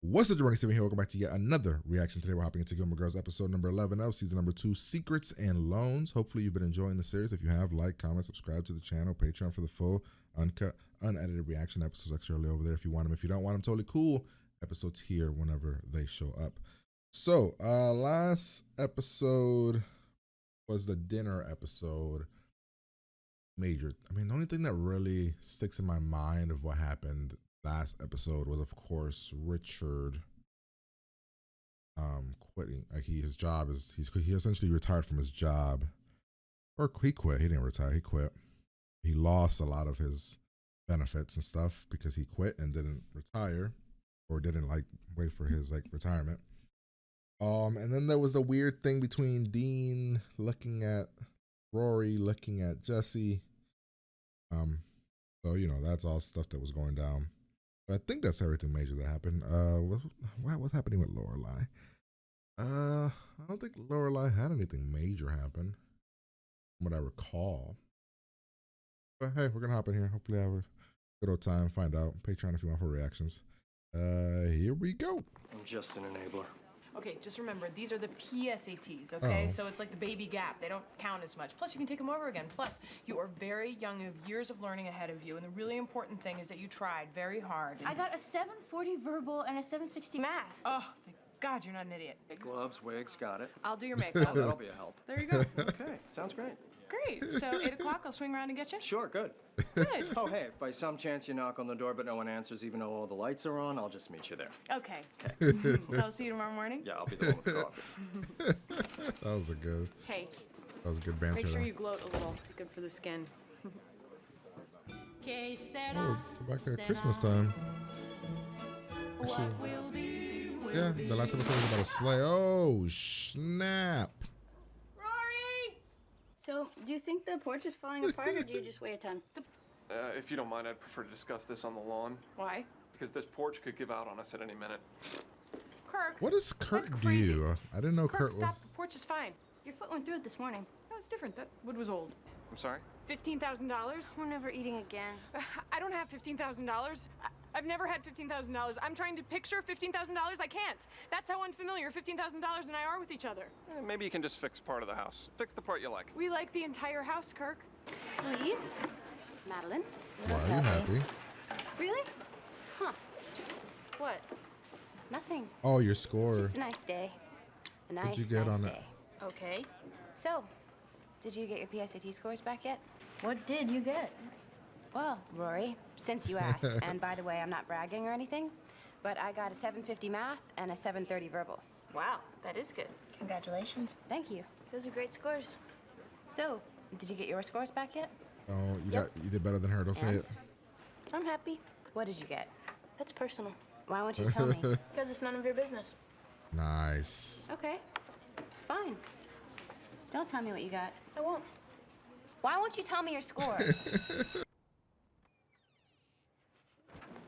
What's up, Running Steven here? Welcome back to yet another reaction. Today we're hopping into Gilmore Girls episode number 11 of season number 2, Secrets and Loans. Hopefully you've been enjoying the series. If you have, like, comment, subscribe to the channel, Patreon for the full, uncut, unedited reaction episodes extra early over there if you want them. If you don't want them, totally cool. Episodes here whenever they show up. So, last episode was the dinner episode. The only thing that really sticks in my mind of what happened last episode was, of course, Richard quitting. Like he essentially retired from his job, or he quit. He didn't retire. He quit. He lost a lot of his benefits and stuff because he quit and didn't retire, or didn't wait for his retirement. And then there was a weird thing between Dean looking at Rory, looking at Jesse. So that's all stuff that was going down. But I think that's everything major that happened. What's happening with Lorelai? I don't think Lorelai had anything major happen, from what I recall. But hey, we're gonna hop in here. Hopefully, have a good old time. Find out. Patreon if you want for reactions. Here we go. I'm just an enabler. Okay, just remember, these are the PSATs, okay? Oh. So it's like the baby gap. They don't count as much. Plus, you can take them over again. Plus, you are very young. You have years of learning ahead of you. And the really important thing is that you tried very hard. I got a 740 verbal and a 760 math. Oh, thank God you're not an idiot. Gloves, wigs, got it. I'll do your makeup. That'll be a help. There you go. Okay, sounds great. Great. So 8 o'clock, I'll swing around and get you? Sure, good. Good. Oh, hey, if by some chance you knock on the door but no one answers even though all the lights are on, I'll just meet you there. Okay. So I'll see you tomorrow morning? Yeah, I'll be the one with the coffee. That was a good banter. Make sure there. you gloat a little. It's good for the skin. Oh, go back to Christmas time. Actually, yeah, the last episode was about a sleigh. Oh, snap. Rory! So, do you think the porch is falling apart, or do you just weigh a ton? If you don't mind, I'd prefer to discuss this on the lawn. Why? Because this porch could give out on us at any minute. Kirk. What does Kurt That's do? crazy. I didn't know Kirk, Kurt was. stop. The porch is fine. Your foot went through it this morning. That was different. That wood was old. I'm sorry? $15,000? We're never eating again. I don't have $15,000. I've never had $15,000. I'm trying to picture $15,000. I can't. That's how unfamiliar $15,000 and I are with each other. Maybe you can just fix part of the house. Fix the part you like. We like the entire house, Kirk. Please? Madeline? Why are you happy? Really? Huh. What? Nothing. Oh, your It's score. just a nice day. A nice, What'd you get nice on day. it? Okay. So, did you get your PSAT scores back yet? What did you get? Well, Rory, since you asked, and by the way, I'm not bragging or anything, but I got a 750 math and a 730 verbal. Wow, that is good. Congratulations. Thank you. Those are great scores. So, did you get your scores back yet? Oh, you did better than her. Don't say And? it. I'm happy. What did you get? That's personal. Why won't you tell me? Because it's none of your business. Nice. Okay. Fine. Don't tell me what you got. I won't. Why won't you tell me your score?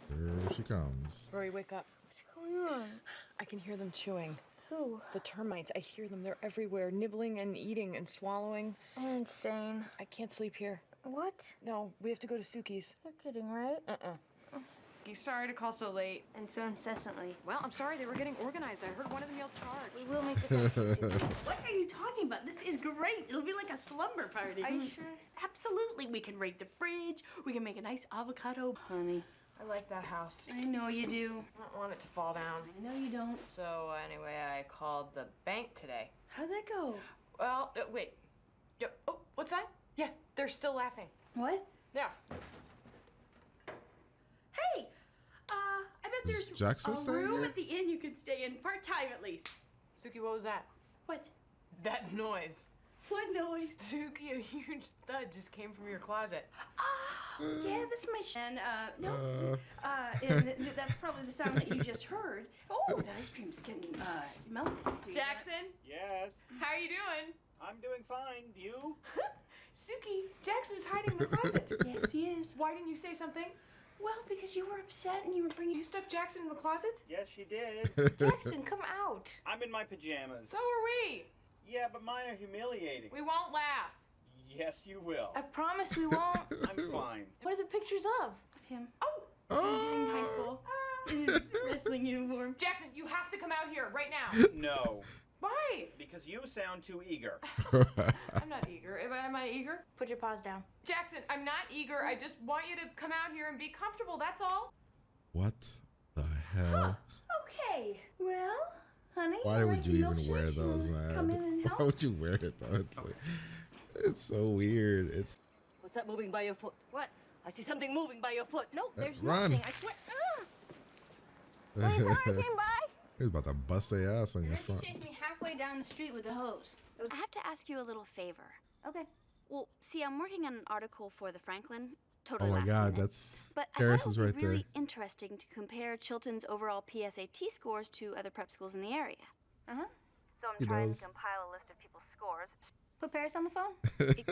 Here she comes. Rory, wake up. What's going on? I can hear them chewing. Who? The termites. I hear them. They're everywhere, nibbling and eating and swallowing. You're insane. I can't sleep here. What? No, we have to go to Suki's. You're kidding, right? Sorry to call so late. And so incessantly. Well, I'm sorry. They were getting organized. I heard one of them yell charge. We will make this up. What are you talking about? This is great. It'll be like a slumber party. Are you sure? Absolutely. We can rate the fridge. We can make a nice avocado. Honey. I like that house. I know you do. I don't want it to fall down. I know you don't. So anyway, I called the bank today. How'd that go? Well, wait. Oh, what's that? Yeah, they're still laughing. What? Yeah. Hey, I bet Is there's Jackson a staying room here? at the inn you could stay in part-time at least. Suki, what was that? What? That noise. What noise? Suki, a huge thud just came from your closet. Yeah, that's my and, no. And that's probably the sound that you just heard. Oh, the ice cream's getting, melted. So Jackson, Yes, how are you doing? I'm doing fine. You? Suki, Jackson is hiding in the closet. Yes, he is. Why didn't you say something? Well, because you were upset and you were bringing... You stuck Jackson in the closet? Yes, she did. Jackson, come out. I'm in my pajamas. So are we. Yeah, but mine are humiliating. We won't laugh. Yes, you will. I promise we won't. I'm fine. What are the pictures of? Him. Oh! In high school. in his wrestling uniform. Jackson, you have to come out here right now. No, Why? because you sound too eager. I'm not eager. Am I eager? Put your paws down. Jackson, I'm not eager. I just want you to come out here and be comfortable. That's all. What the hell? Okay. Well, honey. Why you would like you some even wear milkshakes? You those, wanna Come in man? and Why help? would you wear it though? It's so weird. It's What's that moving by your foot? What? I see something moving by your foot. Nope, there's run. nothing. I swear. Wait, I came by. he was about to bust their ass on your And then front. she chased me halfway down the street with the hose. I have to ask you a little favor. Okay. Well, see, I'm working on an article for the Franklin. Oh Totally my last God, minute. that's But Paris I thought is it would right be there. really interesting to compare Chilton's overall PSAT scores to other prep schools in the area. Uh-huh. So I'm He trying does. to compile a list of people's scores. Put Paris on the phone.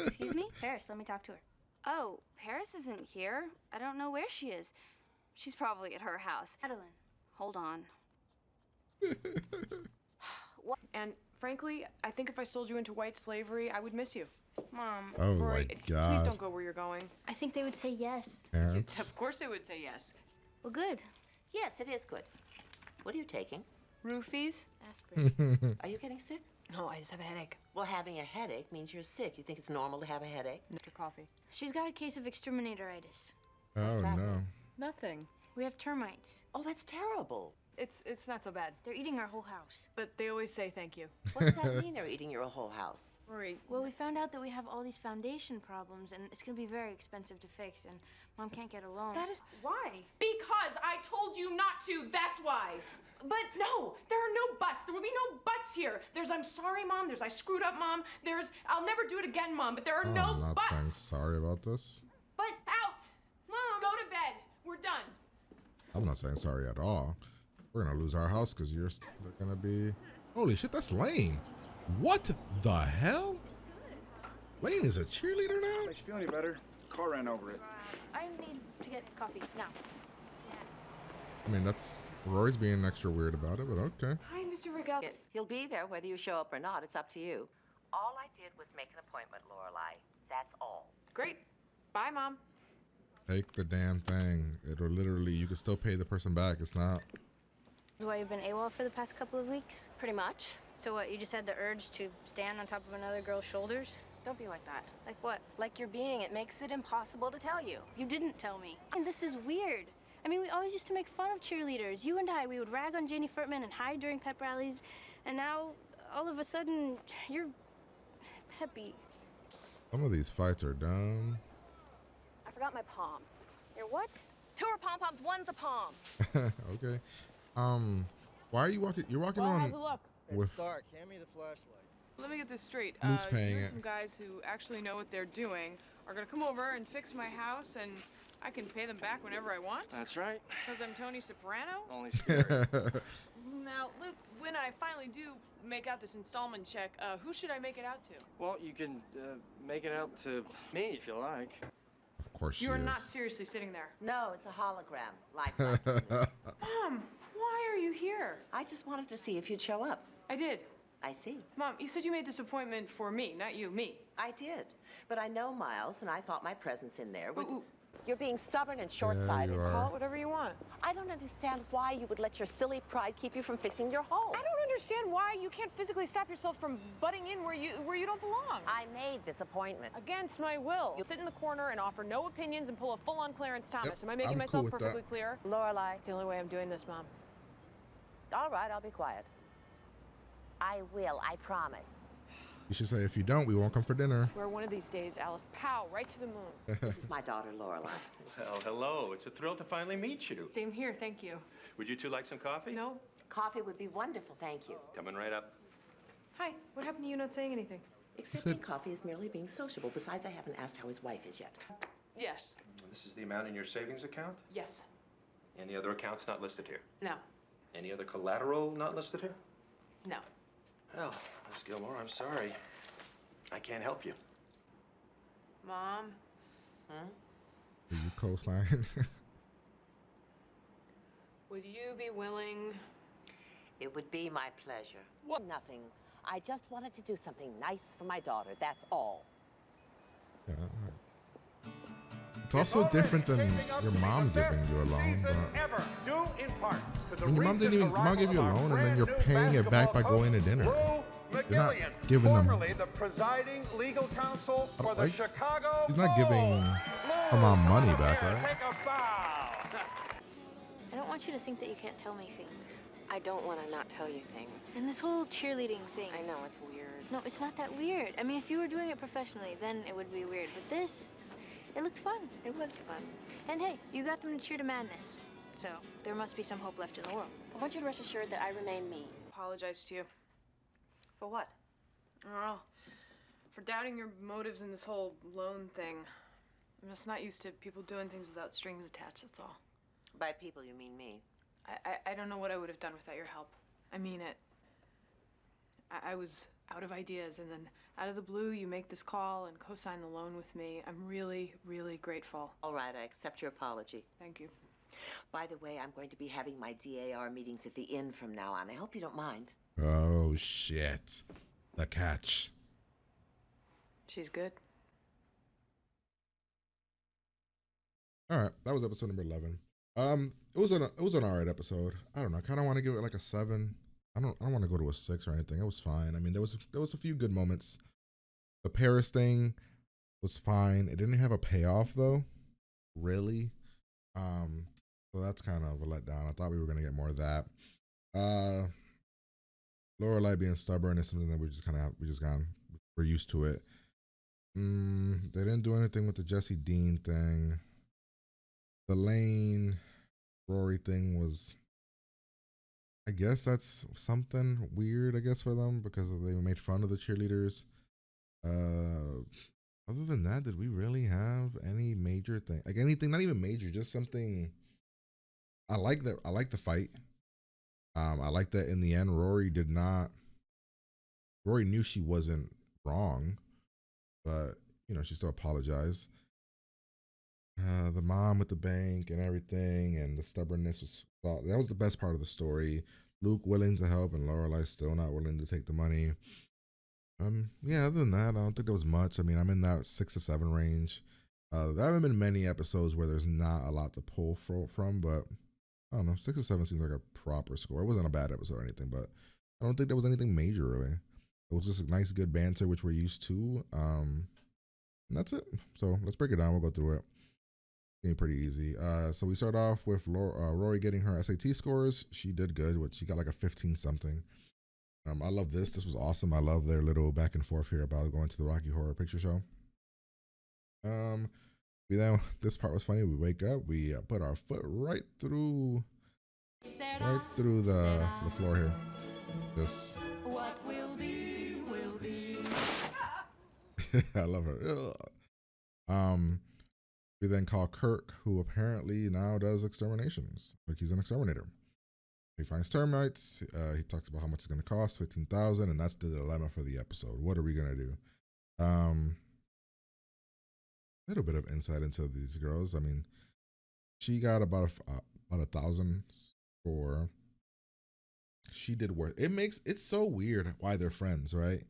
Excuse me? Paris, let me talk to her. Oh, Paris isn't here. I don't know where she is. She's probably at her house. Madeline. Hold on. And frankly, I think if I sold you into white slavery, I would miss you. Mom, Oh Rory, my please God. don't go where you're going. I think they would say yes. Parents. Of course they would say yes. Well, good. Yes, it is good. What are you taking? Roofies? Aspirin. Are you getting sick? No, I just have a headache. Well, having a headache means you're sick. You think it's normal to have a headache? After coffee. She's got a case of exterminatoritis. Oh that no. mean? Nothing. We have termites. Oh, that's terrible. It's not so bad. They're eating our whole house. But they always say thank you. What does that mean, they're eating your whole house? Rory, Well, we found out that we have all these foundation problems, and it's gonna be very expensive to fix, and Mom can't get a loan. that is why. Because I told you not to. That's why. But no, there are no buts. There will be no buts here. There's I'm sorry, Mom. There's I screwed up, Mom. There's I'll never do it again, Mom. But there are no I'm not buts. saying sorry about this. But out, Mom. Go to bed. We're done. I'm not saying sorry at all. We're gonna lose our house because you're gonna be. Holy shit, that's Lane. What the hell? Lane is a cheerleader now? Makes you feel any better? Car ran over it. I need to get coffee now. I mean, that's Rory's being extra weird about it, but okay. Hi, Mr. Regal. He'll be there whether you show up or not. It's up to you. All I did was make an appointment, Lorelai. That's all. Great. Bye, Mom. Take the damn thing. It'll literally, you can still pay the person back. It's not. Is why you've been AWOL for the past couple of weeks? Pretty much. So what, you just had the urge to stand on top of another girl's shoulders? Don't be like that. Like what? Like you're being, it makes it impossible to tell you. You didn't tell me. And this is weird. I mean, we always used to make fun of cheerleaders. You and I, we would rag on Janie Furtman and hide during pep rallies. And now, all of a sudden, you're peppy. Some of these fights are dumb. I forgot my palm. You're what? Two are pom-poms, one's a palm. Okay. Why are you walking? You're walking Well, on how's it look? with. Dark. Hand me the flashlight. Let me get this straight. Luke's paying you and it. some guys who actually know what they're doing are gonna come over and fix my house, and I can pay them back whenever I want. That's right. Because I'm Tony Soprano. Only scary. Now, Luke, when I finally do make out this installment check, who should I make it out to? Well, you can make it out to me if you like. Of course she You are is. not seriously sitting there. No, it's a hologram. Like Mom, why are you here? I just wanted to see if you'd show up. I did. I see. Mom, you said you made this appointment for me, not you, me. I did. But I know Miles, and I thought my presence in there would... Ooh, ooh. You're being stubborn and Yeah, short-sighted. you are. Call it whatever you want. I don't understand why you would let your silly pride keep you from fixing your home. I don't understand why you can't physically stop yourself from butting in where you don't belong. I made this appointment. Against my will. You'll sit in the corner and offer no opinions and pull a full-on Clarence Thomas. Yep, Am I making I'm myself cool with that. perfectly clear? Lorelai. It's the only way I'm doing this, Mom. All right, I'll be quiet. I will, I promise. You should say, if you don't, we won't come for dinner. Swear one of these days, Alice, pow, right to the moon. This is my daughter, Lorelai. Well, hello. It's a thrill to finally meet you. Same here, thank you. Would you two like some coffee? No? Coffee would be wonderful, thank you. Coming right up. Hi, what happened to you not saying anything? Accepting coffee is merely being sociable. Besides, I haven't asked how his wife is yet. Yes. This is the amount in your savings account? Yes. Any other accounts not listed here? No. Any other collateral not listed here? No. Well, Miss Gilmore, I'm sorry. I can't help you. Mom? Will you co-sign? Would you be willing? It would be my pleasure. What? Nothing. I just wanted to do something nice for my daughter, that's all. Yeah, It's also different than your mom giving you a loan. Ever, due in part to the Your mom didn't even. Mom gave you a loan, and then you're paying it back by going to dinner. You're not giving them. Formerly the presiding legal counsel for the Chicago. She's not giving her mom money back, right? Take a bow. I don't want you to think that you can't tell me things. I don't want to not tell you things. And this whole cheerleading thing. I know, it's weird. No, it's not that weird. I mean, if you were doing it professionally, then it would be weird. But this, it looked fun. It was fun. And hey, you got them to cheer to madness. So there must be some hope left in the world. I want you to rest assured that I remain me. Apologize to you. For what? Oh, for doubting your motives in this whole loan thing. I'm just not used to people doing things without strings attached, that's all. By people, you mean me. I don't know what I would have done without your help. I mean it. I was out of ideas, and then out of the blue, you make this call and co-sign the loan with me. I'm really, really grateful. All right, I accept your apology. Thank you. By the way, I'm going to be having my DAR meetings at the inn from now on. I hope you don't mind. Oh shit! The catch. She's good. All right, that was episode number 11. It was an alright episode. I don't know. I kind of want to give it like a 7. I don't want to go to a 6 or anything. It was fine. I mean, there was a few good moments. The Paris thing was fine. It didn't have a payoff though, really. So that's kind of a letdown. I thought we were gonna get more of that. Lorelai being stubborn is something that we're used to it. They didn't do anything with the Jesse Dean thing. The Lane Rory thing was, I guess that's something weird, I guess, for them because they made fun of the cheerleaders. Other than that, did we really have any major thing? Like anything, not even major, just something. I like the fight. I like that in the end, Rory knew she wasn't wrong, but she still apologized. The mom with the bank and everything, and the stubbornness that was the best part of the story. Luke willing to help, and Lorelai still not willing to take the money. Yeah. Other than that, I don't think there was much. I mean, I'm in that 6 to 7 range. There haven't been many episodes where there's not a lot to pull from, but I don't know. 6 to 7 seems like a proper score. It wasn't a bad episode or anything, but I don't think there was anything major really. It was just a nice, good banter, which we're used to. And that's it. So let's break it down. We'll go through it. Pretty easy. So we start off with Rory getting her SAT scores. She did good. She got like a 15 something. I love this. This was awesome. I love their little back and forth here about going to the Rocky Horror Picture Show. This part was funny. We wake up. We put our foot right through the floor here. Just what will be will be. I love her. We then call Kirk, who apparently now does exterminations. Like he's an exterminator. He finds termites. He talks about how much it's going to cost, $15,000, and that's the dilemma for the episode. What are we going to do? A little bit of insight into these girls. I mean, she got about 1,000 score. She did work. It's so weird why they're friends, right?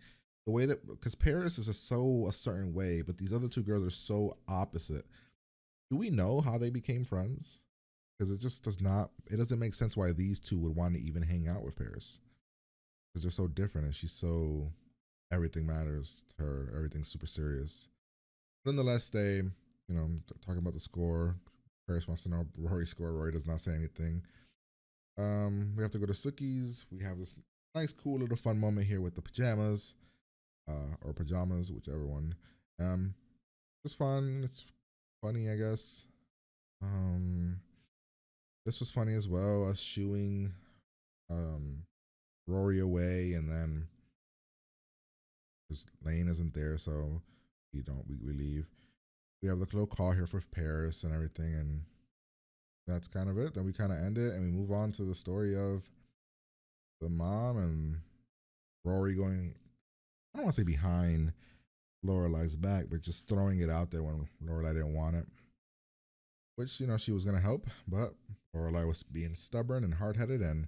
The way that, because Paris is a certain way, but these other two girls are so opposite. Do we know how they became friends? Because it just doesn't make sense why these two would want to even hang out with Paris. Because they're so different and everything matters to her. Everything's super serious. Nonetheless, they, talking about the score. Paris wants to know Rory's score. Rory does not say anything. We have to go to Sookie's. We have this nice, cool little fun moment here with the pajamas. Or pajamas, whichever one. It's fun. It's funny, I guess. This was funny as well. Us shooing Rory away, and then Lane isn't there, so we leave. We have the little call here for Paris and everything, and that's kind of it. Then we kind of end it, and we move on to the story of the mom and Rory going, I don't want to say behind Lorelai's back, but just throwing it out there when Lorelai didn't want it. Which, she was going to help, but Lorelai was being stubborn and hard-headed, and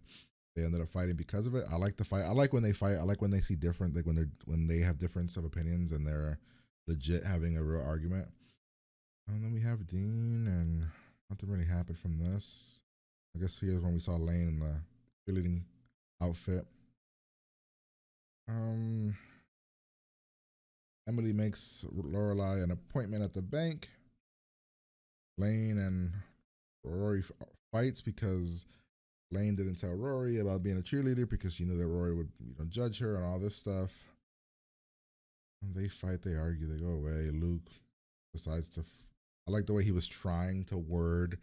they ended up fighting because of it. I like the fight. I like when they fight. I like when they see different, like when they have difference of opinions and they're legit having a real argument. And then we have Dean, and nothing really happened from this. I guess here's when we saw Lane in the cheerleading outfit. Emily makes Lorelai an appointment at the bank. Lane and Rory fights because Lane didn't tell Rory about being a cheerleader because she knew that Rory would, judge her and all this stuff. And they fight, they argue, they go away. Luke decides to. I like the way he was trying to word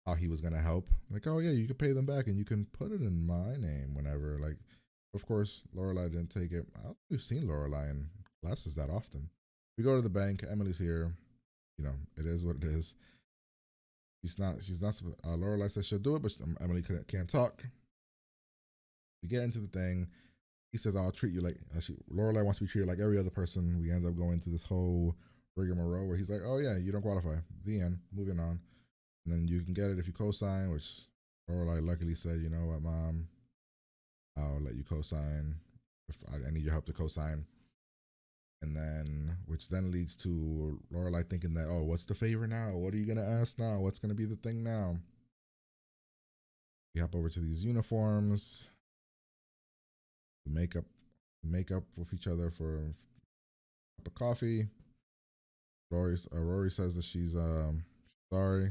how he was going to help. Like, oh yeah, you can pay them back and you can put it in my name whenever. Like, of course, Lorelai didn't take it. I don't think we've seen Lorelai in classes that often. We go to the bank. Emily's here. It is what it is. She's not. Lorelai says she'll do it, but Emily can't talk. We get into the thing. He says, "I'll treat you like." Lorelai wants to be treated like every other person. We end up going through this whole rigmarole where he's like, "Oh yeah, you don't qualify." The end. Moving on. And then you can get it if you co-sign, which Lorelai luckily said, "You know what, Mom? I'll let you co-sign if I need your help to co-sign." And then, which then leads to Lorelai thinking that, oh, what's the favor now? What are you going to ask now? What's going to be the thing now? We hop over to these uniforms. We make up with each other for a cup of coffee. Rory says that she's sorry,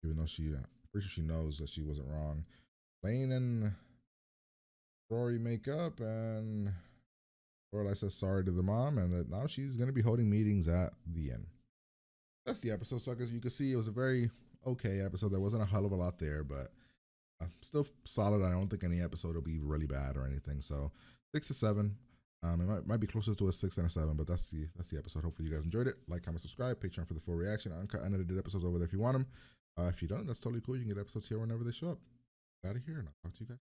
even though pretty sure she knows that she wasn't wrong. Lane and Rory make up, and Lorelai says sorry to the mom, and that now she's going to be holding meetings at the end. That's the episode. So as you can see, it was a very okay episode. There wasn't a hell of a lot there, but still solid. I don't think any episode will be really bad or anything. So 6 to 7. It might be closer to a 6 than a 7, but that's the episode. Hopefully you guys enjoyed it. Like, comment, subscribe. Patreon for the full reaction. Uncut, unedited episodes over there if you want them. If you don't, that's totally cool. You can get episodes here whenever they show up. Out of here, and I'll talk to you guys.